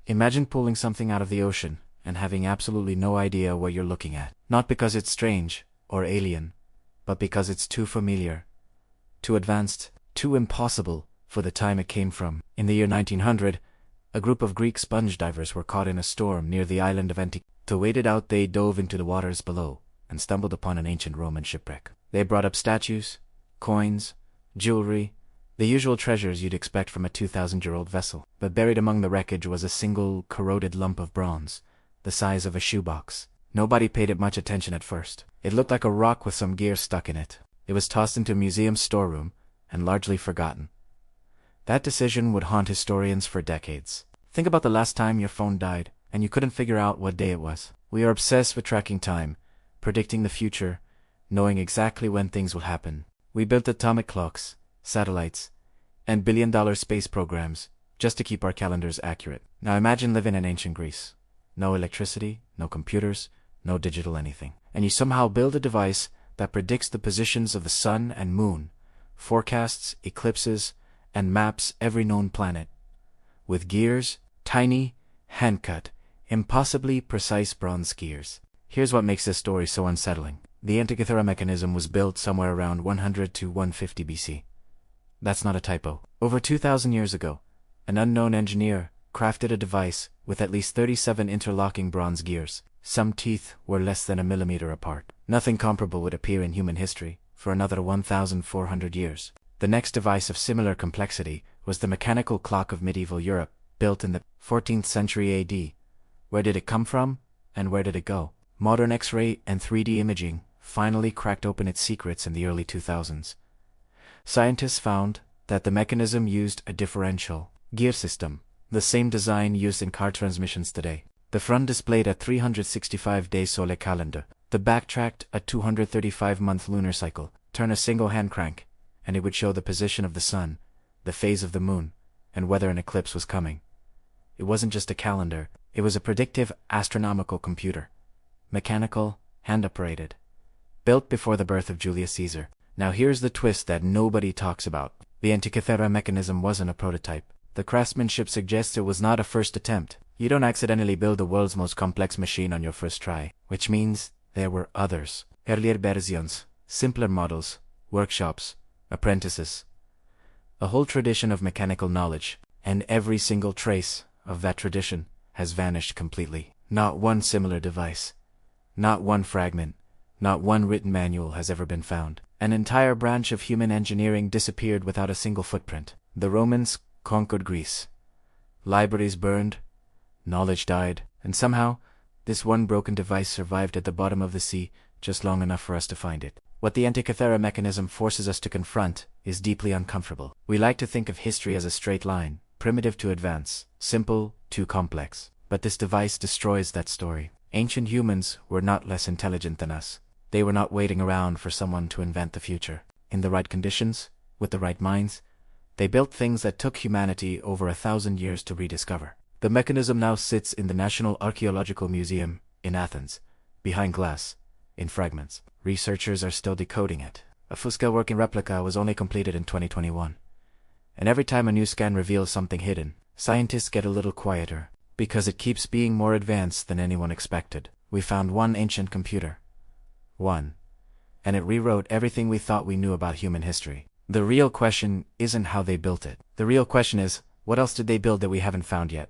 Imagine pulling something out of the ocean and having absolutely no idea what you're looking at. Not because it's strange or alien, but because it's too familiar, too advanced, too impossible for the time it came from. In the year 1900, a group of Greek sponge divers were caught in a storm near the island of Antikythera. To wait it out, they dove into the waters below and stumbled upon an ancient Roman shipwreck. They brought up statues, coins, jewelry, the usual treasures you'd expect from a 2,000-year-old vessel. But buried among the wreckage was a single corroded lump of bronze, the size of a shoebox. Nobody paid it much attention at first. It looked like a rock with some gear stuck in it. It was tossed into a museum storeroom and largely forgotten. That decision would haunt historians for decades. Think about the last time your phone died and you couldn't figure out what day it was. We are obsessed with tracking time, predicting the future, knowing exactly when things will happen. We built atomic clocks, satellites, and billion-dollar space programs just to keep our calendars accurate. Now imagine living in ancient Greece. No electricity, no computers, no digital anything. And you somehow build a device that predicts the positions of the sun and moon, forecasts, eclipses, and maps every known planet. With gears, tiny, hand-cut, impossibly precise bronze gears. Here's what makes this story so unsettling. The Antikythera mechanism was built somewhere around 100 to 150 BC. That's not a typo. Over 2,000 years ago, an unknown engineer crafted a device with at least 37 interlocking bronze gears. Some teeth were less than a millimeter apart. Nothing comparable would appear in human history for another 1,400 years. The next device of similar complexity was the mechanical clock of medieval Europe, built in the 14th century AD. Where did it come from, and where did it go? Modern X-ray and 3D imaging finally cracked open its secrets in the early 2000s. Scientists found that the mechanism used a differential gear system, the same design used in car transmissions today. The front displayed a 365-day solar calendar. The back tracked a 235-month lunar cycle. Turn a single hand crank, and it would show the position of the sun, the phase of the moon, and whether an eclipse was coming. It wasn't just a calendar, it was a predictive astronomical computer. Mechanical, hand-operated. Built before the birth of Julius Caesar. Now here's the twist that nobody talks about. The Antikythera mechanism wasn't a prototype. The craftsmanship suggests it was not a first attempt. You don't accidentally build the world's most complex machine on your first try. Which means there were others. Earlier versions, simpler models, workshops, apprentices. A whole tradition of mechanical knowledge, and every single trace of that tradition has vanished completely. Not one similar device, not one fragment, not one written manual has ever been found. An entire branch of human engineering disappeared without a single footprint. The Romans conquered Greece. Libraries burned, knowledge died, and somehow, this one broken device survived at the bottom of the sea just long enough for us to find it. What the Antikythera mechanism forces us to confront is deeply uncomfortable. We like to think of history as a straight line, primitive to advance, simple to complex. But this device destroys that story. Ancient humans were not less intelligent than us. They were not waiting around for someone to invent the future. In the right conditions, with the right minds, they built things that took humanity over 1,000 years to rediscover. The mechanism now sits in the National Archaeological Museum in Athens, behind glass, in fragments. Researchers are still decoding it. A full-scale working replica was only completed in 2021. And every time a new scan reveals something hidden, scientists get a little quieter, because it keeps being more advanced than anyone expected. We found one ancient computer. One. And it rewrote everything we thought we knew about human history. The real question isn't how they built it. The real question is, what else did they build that we haven't found yet?